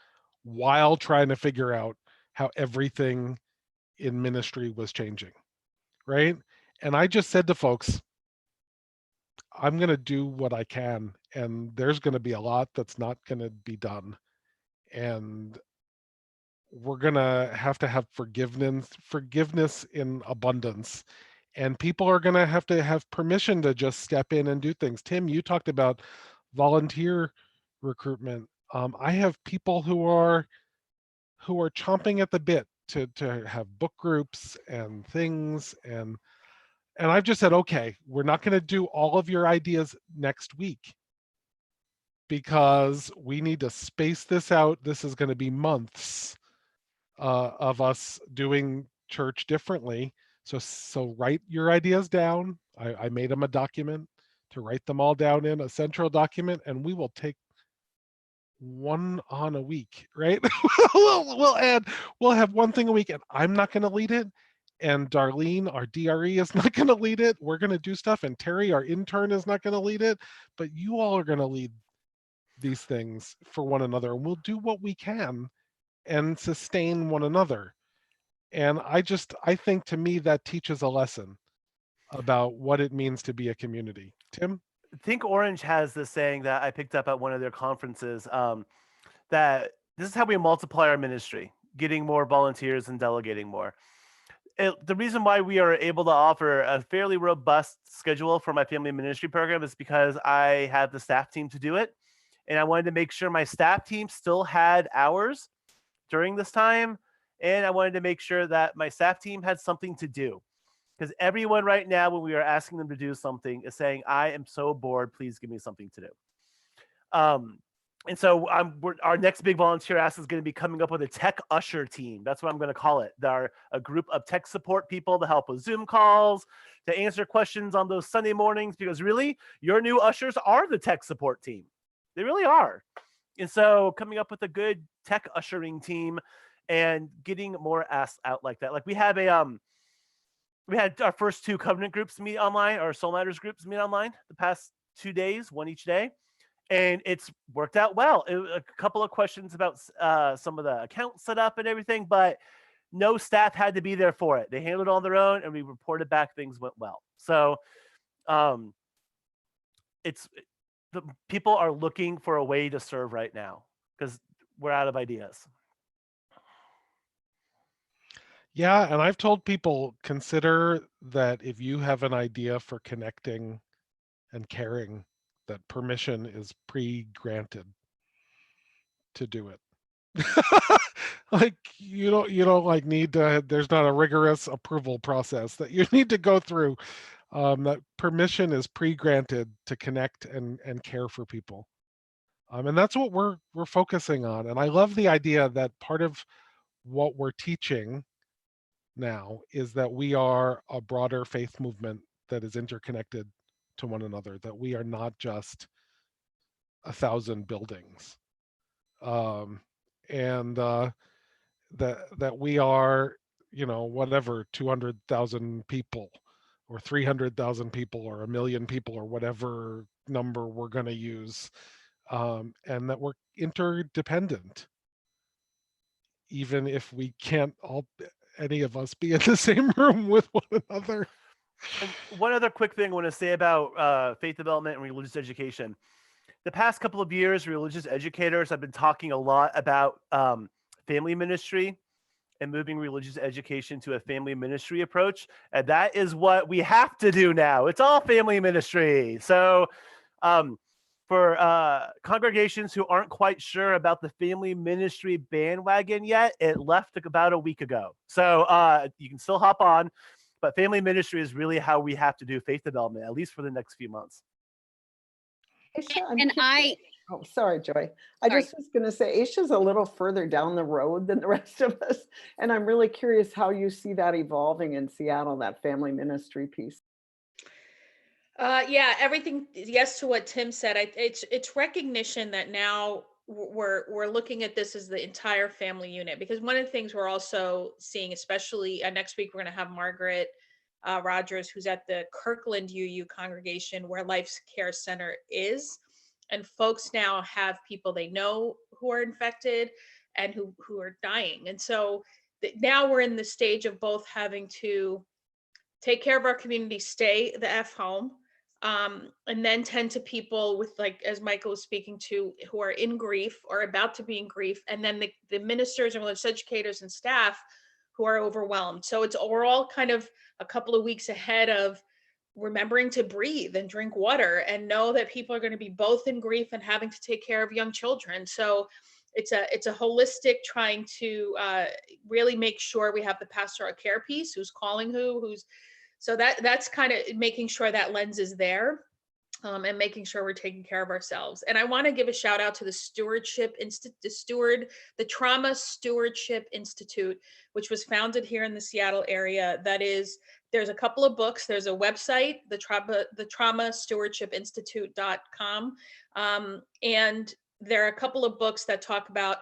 while trying to figure out how everything in ministry was changing, right? And I just said to folks, I'm going to do what I can, and there's going to be a lot that's not going to be done. And we're going to have forgiveness in abundance. And people are going to have permission to just step in and do things. Tim, you talked about volunteer recruitment. I have people who are chomping at the bit to have book groups and things, and I've just said, okay, we're not going to do all of your ideas next week because we need to space this out. This is going to be months of us doing church differently. So write your ideas down. I made them a document to write them all down in a central document, and we will take one on a week, right? we'll have one thing a week, and I'm not going to lead it, and Darlene, our DRE, is not going to lead it. We're going to do stuff, and Terry, our intern, is not going to lead it, but you all are going to lead these things for one another, and we'll do what we can and sustain one another. And I think, to me, that teaches a lesson about what it means to be a community. Tim? Think Orange has this saying that I picked up at one of their conferences, that this is how we multiply our ministry, getting more volunteers and delegating more. The reason why we are able to offer a fairly robust schedule for my family ministry program is because I have the staff team to do it. And I wanted to make sure my staff team still had hours during this time. And I wanted to make sure that my staff team had something to do. Because everyone right now, when we are asking them to do something, is saying, I am so bored, please give me something to do. And so our next big volunteer ask is going to be coming up with a tech usher team. That's what I'm going to call it. They're a group of tech support people to help with Zoom calls, to answer questions on those Sunday mornings, because really, your new ushers are the tech support team. They really are. And so coming up with a good tech ushering team and getting more asks out like that. Like we had our first 2 covenant groups meet online, our Soul Matters groups meet online the past 2 days, one each day. And it's worked out well. A couple of questions about some of the account setup and everything, but no staff had to be there for it. They handled it on their own, and we reported back things went well. So the people are looking for a way to serve right now because we're out of ideas. Yeah, and I've told people, consider that if you have an idea for connecting and caring, that permission is pre-granted to do it. Like you don't like need to, there's not a rigorous approval process that you need to go through. That permission is pre-granted to connect and care for people. And that's what we're focusing on. And I love the idea that part of what we're teaching now is that we are a broader faith movement that is interconnected to one another, that we are not just 1,000 buildings. and that we are, whatever, 200,000 people or 300,000 people or 1 million people or whatever number we're going to use, and that we're interdependent, even if we can't all, any of us, be in the same room with one another. And one other quick thing I want to say about faith development and religious education. The past couple of years, religious educators have been talking a lot about family ministry and moving religious education to a family ministry approach. And that is what we have to do now. It's all family ministry. So for congregations who aren't quite sure about the family ministry bandwagon yet, it left about a week ago. So you can still hop on, but family ministry is really how we have to do faith development, at least for the next few months. Aisha, And oh, sorry, Joy. Sorry. Just was going to say, Aisha's a little further down the road than the rest of us. And I'm really curious how you see that evolving in Seattle, that family ministry piece. Yeah, everything, yes to what Tim said. It's recognition that now we're looking at this as the entire family unit, because one of the things we're also seeing, especially next week, we're going to have Margaret Rogers, who's at the Kirkland UU congregation where Life's Care Center is. And folks now have people they know who are infected and who are dying. And so now we're in the stage of both having to take care of our community, stay the F home, and then tend to people with, like, as Michael was speaking to, who are in grief or about to be in grief, and then the ministers and religious educators and staff who are overwhelmed. So we're all kind of a couple of weeks ahead of remembering to breathe and drink water and know that people are going to be both in grief and having to take care of young children. So it's a holistic trying to really make sure we have the pastoral care piece, who's calling who's, so that's kind of making sure that lens is there, and making sure we're taking care of ourselves. And I want to give a shout out to the the Trauma Stewardship Institute, which was founded here in the Seattle area. There's a couple of books. There's a website, the Trauma Stewardship Institute.com. And there are a couple of books that talk about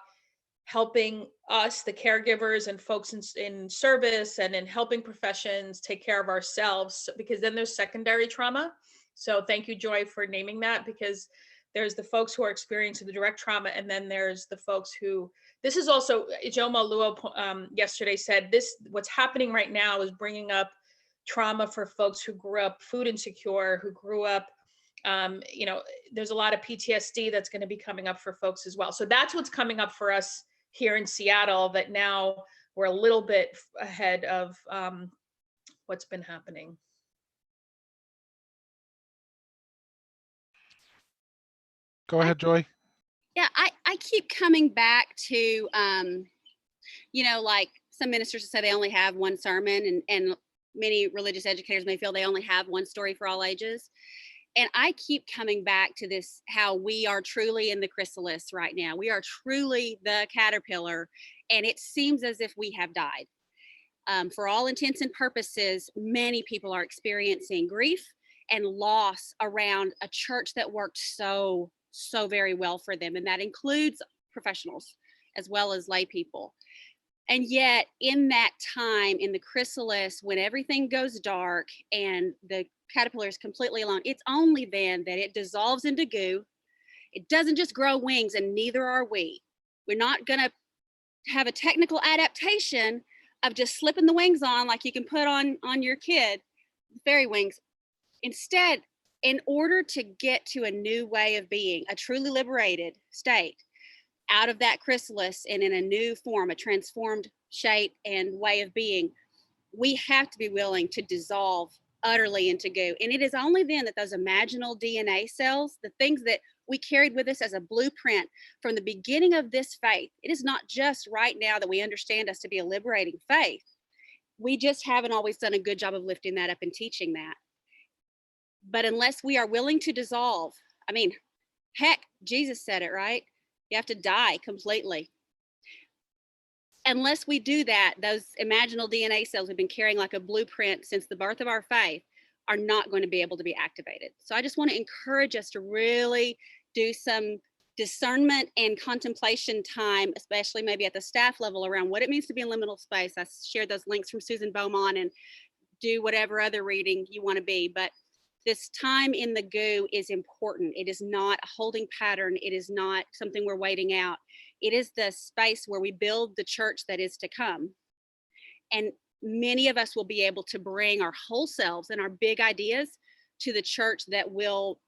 helping us, the caregivers and folks in service and in helping professions, take care of ourselves, because then there's secondary trauma. So thank you, Joy, for naming that, because there's the folks who are experiencing the direct trauma, and then there's the folks who, this is also, Ijoma Luo yesterday said, what's happening right now is bringing up trauma for folks who grew up food insecure, who grew up, there's a lot of PTSD that's going to be coming up for folks as well. So that's what's coming up for us here in Seattle, that now we're a little bit ahead of what's been happening. Go ahead, Joy. Yeah, I keep coming back to, like some ministers say they only have one sermon, and many religious educators may feel they only have one story for all ages. And I keep coming back to this, how we are truly in the chrysalis right now. We are truly the caterpillar, and it seems as if we have died. For all intents and purposes, many people are experiencing grief and loss around a church that worked so very well for them. And that includes professionals as well as lay people. And yet in that time, in the chrysalis, when everything goes dark and the caterpillar is completely alone, it's only then that it dissolves into goo. It doesn't just grow wings, and neither are we. We're not going to have a technical adaptation of just slipping the wings on like you can put on your kid, fairy wings. Instead, in order to get to a new way of being, a truly liberated state, out of that chrysalis and in a new form, a transformed shape and way of being, we have to be willing to dissolve utterly into goo. And it is only then that those imaginal DNA cells, the things that we carried with us as a blueprint from the beginning of this faith, it is not just right now that we understand us to be a liberating faith. We just haven't always done a good job of lifting that up and teaching that. But unless we are willing to dissolve, I mean, heck, Jesus said it, right? You have to die completely. Unless we do that, those imaginal DNA cells we've been carrying like a blueprint since the birth of our faith are not going to be able to be activated. So I just want to encourage us to really do some discernment and contemplation time, especially maybe at the staff level around what it means to be in liminal space. I shared those links from Susan Beaumont, and do whatever other reading you want to be. But this time in the goo is important. It is not a holding pattern. It is not something we're waiting out. It is the space where we build the church that is to come. And many of us will be able to bring our whole selves and our big ideas to the church that will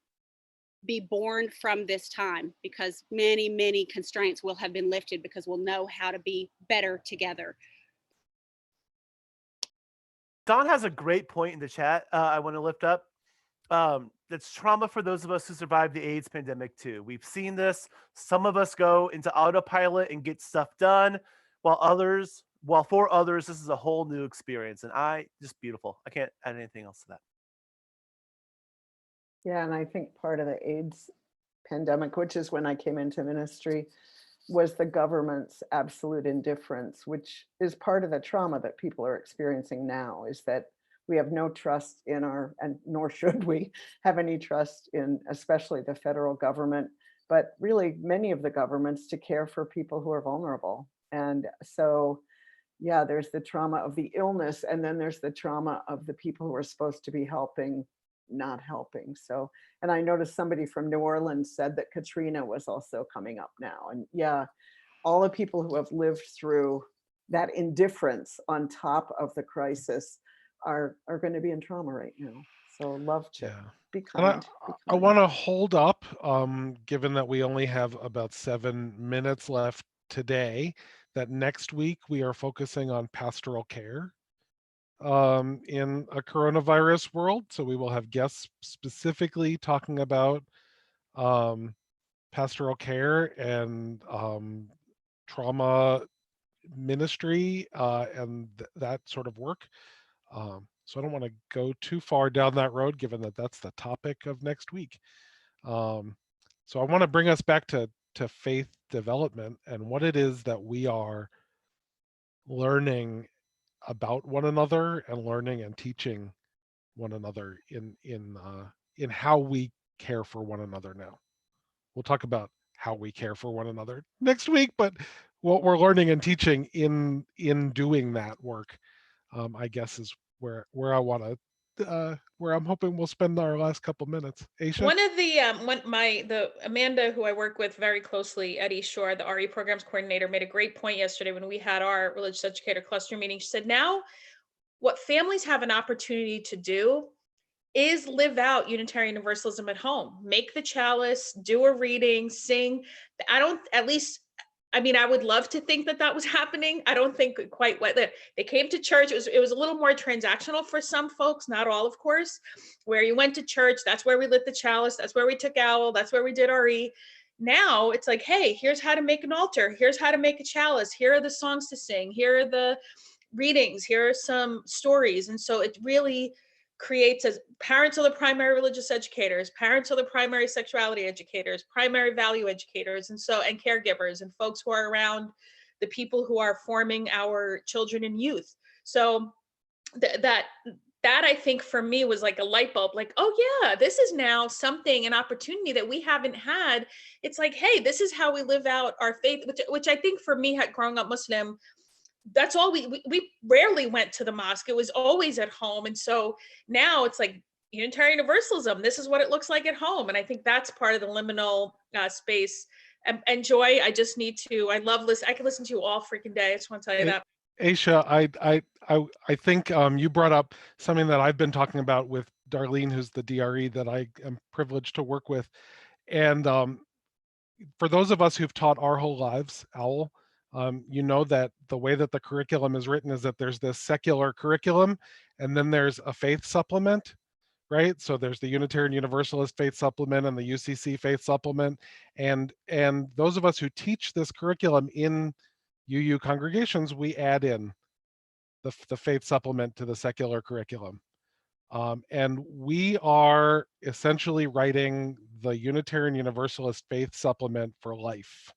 be born from this time, because many, many constraints will have been lifted because we'll know how to be better together. Don has a great point in the chat I want to lift up. That's trauma for those of us who survived the AIDS pandemic too. We've seen this. Some of us go into autopilot and get stuff done, while for others, this is a whole new experience. And just beautiful. I can't add anything else to that. Yeah, and I think part of the AIDS pandemic, which is when I came into ministry, was the government's absolute indifference, which is part of the trauma that people are experiencing now, is that we have no trust in and nor should we have any trust in, especially the federal government, but really many of the governments, to care for people who are vulnerable. And so, yeah, there's the trauma of the illness, and then there's the trauma of the people who are supposed to be helping not helping. So, and I noticed somebody from New Orleans said that Katrina was also coming up now. And yeah, all the people who have lived through that indifference on top of the crisis are going to be in trauma right now. So love to be kind. I want to hold up, given that we only have about 7 minutes left today, that next week we are focusing on pastoral care in a coronavirus world. So we will have guests specifically talking about pastoral care and trauma ministry and that sort of work. So I don't want to go too far down that road, given that that's the topic of next week. So I want to bring us back to faith development and what it is that we are learning about one another and learning and teaching one another in how we care for one another now. We'll talk about how we care for one another next week, but what we're learning and teaching in doing that work, I guess, is where I want to where I'm hoping we'll spend our last couple minutes. Aisha? One of the Amanda, who I work with very closely at East Shore, the RE programs coordinator, made a great point yesterday when we had our religious educator cluster meeting. She said, now what families have an opportunity to do is live out Unitarian Universalism at home. Make the chalice, do a reading, sing. I mean, I would love to think that was happening. I don't think quite what they came to church. It was a little more transactional for some folks, not all, of course, where you went to church. That's where we lit the chalice. That's where we took owl. That's where we did RE. Now it's like, hey, here's how to make an altar. Here's how to make a chalice. Here are the songs to sing. Here are the readings. Here are some stories. And so it really creates, as parents are the primary religious educators, parents are the primary sexuality educators, primary value educators, and caregivers, and folks who are around the people who are forming our children and youth. So that I think for me was like a light bulb, like, oh yeah, this is now something, an opportunity that we haven't had. It's like, hey, this is how we live out our faith, which I think for me, growing up Muslim, that's all we rarely went to the mosque. It was always at home. And so now it's like Unitarian Universalism. This is what it looks like at home. And I think that's part of the liminal space. And Joy, I just need to, I can listen to you all freaking day. I just want to tell you that. Aisha, I think you brought up something that I've been talking about with Darlene, who's the DRE that I am privileged to work with. And for those of us who've taught our whole lives, OWL, you know that the way that the curriculum is written is that there's this secular curriculum, and then there's a faith supplement, right? So there's the Unitarian Universalist faith supplement and the UCC faith supplement, and those of us who teach this curriculum in UU congregations, we add in the faith supplement to the secular curriculum. And we are essentially writing the Unitarian Universalist faith supplement for life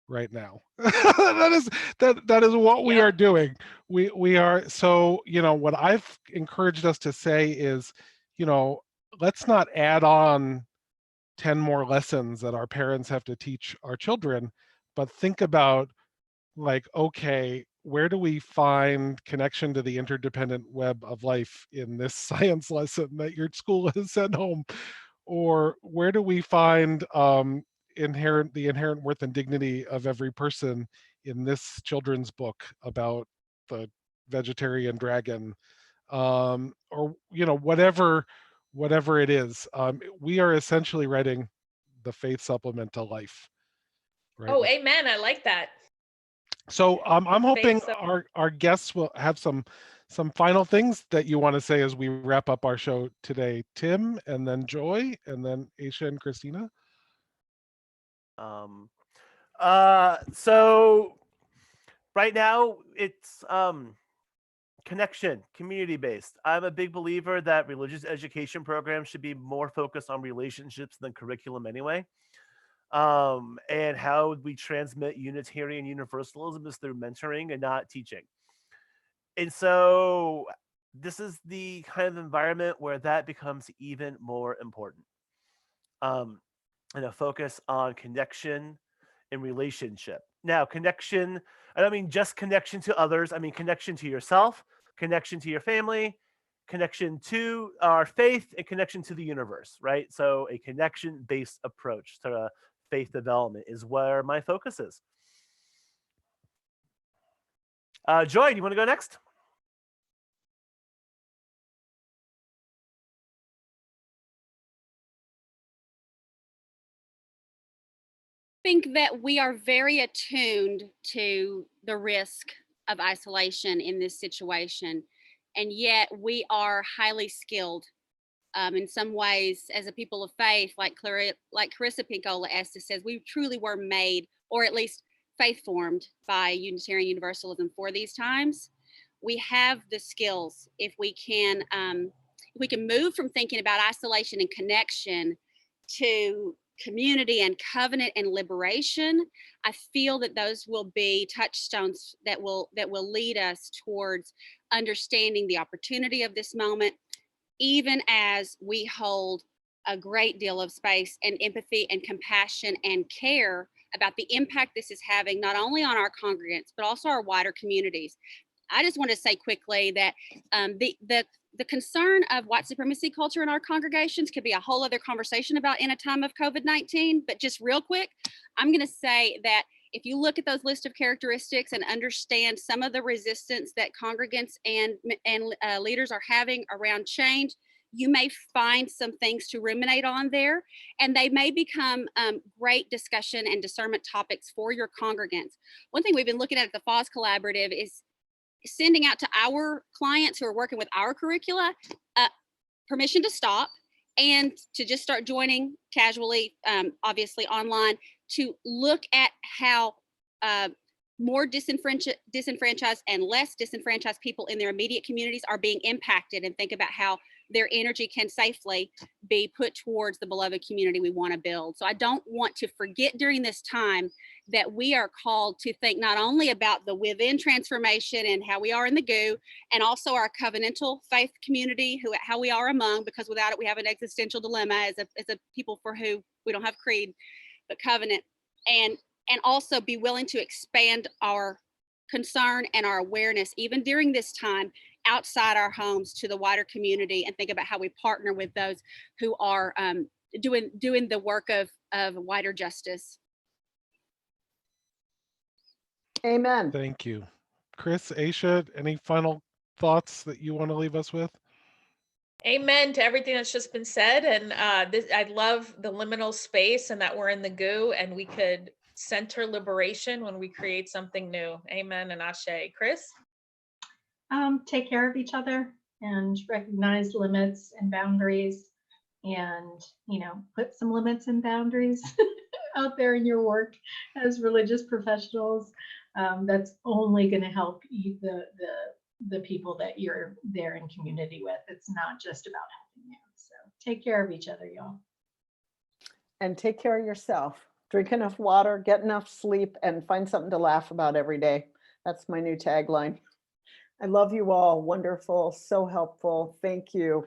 right now. that is what we are doing. We are, so, you know, what I've encouraged us to say is, you know, let's not add on 10 more lessons that our parents have to teach our children, but think about, like, okay, where do we find connection to the interdependent web of life in this science lesson that your school has sent home? Or where do we find the inherent worth and dignity of every person in this children's book about the vegetarian dragon? Or, whatever it is. We are essentially writing the faith supplement to life, right? Oh, amen. I like that. So I'm hoping Faith our guests will have some final things that you want to say as we wrap up our show today. Tim, and then Joy, and then Aisha and Christina. So right now it's connection, community based. I'm a big believer that religious education programs should be more focused on relationships than curriculum anyway. And how we transmit Unitarian Universalism is through mentoring and not teaching. And so this is the kind of environment where that becomes even more important. And a focus on connection and relationship. Now, connection, I don't mean just connection to others. I mean connection to yourself, connection to your family, connection to our faith, and connection to the universe, right? So a connection-based approach to faith development is where my focus is. Joy, do you want to go next? I think that we are very attuned to the risk of isolation in this situation, and yet we are highly skilled in some ways as a people of faith, like Carissa Pinkola Estes says, we truly were made, or at least faith formed by Unitarian Universalism for these times. We have the skills if we can move from thinking about isolation and connection to community and covenant and liberation. I feel that those will be touchstones that will lead us towards understanding the opportunity of this moment, even as we hold a great deal of space and empathy and compassion and care about the impact this is having, not only on our congregants, but also our wider communities. I just want to say quickly that the concern of white supremacy culture in our congregations could be a whole other conversation about in a time of COVID-19, but just real quick, I'm going to say that if you look at those list of characteristics and understand some of the resistance that congregants and leaders are having around change, you may find some things to ruminate on there, and they may become great discussion and discernment topics for your congregants. One thing we've been looking at the FOS Collaborative is sending out to our clients who are working with our curricula permission to stop and to just start joining casually, obviously online, to look at how more disenfranchised and less disenfranchised people in their immediate communities are being impacted, and think about how their energy can safely be put towards the beloved community we want to build. So I don't want to forget during this time that we are called to think not only about the within transformation and how we are in the GU, and also our covenantal faith community, how we are among, because without it we have an existential dilemma as a people for who we don't have creed, but covenant, and also be willing to expand our concern and our awareness even during this time outside our homes to the wider community, and think about how we partner with those who are doing the work of wider justice. Amen. Thank you. Chris, Aisha, any final thoughts that you want to leave us with? Amen to everything that's just been said. And I love the liminal space and that we're in the GU and we could center liberation when we create something new. Amen and ashe. Chris? Take care of each other and recognize limits and boundaries, and put some limits and boundaries out there in your work as religious professionals. That's only going to help you, the people that you're there in community with. It's not just about helping you. So take care of each other, y'all. And take care of yourself. Drink enough water, get enough sleep, and find something to laugh about every day. That's my new tagline. I love you all. Wonderful. So helpful. Thank you.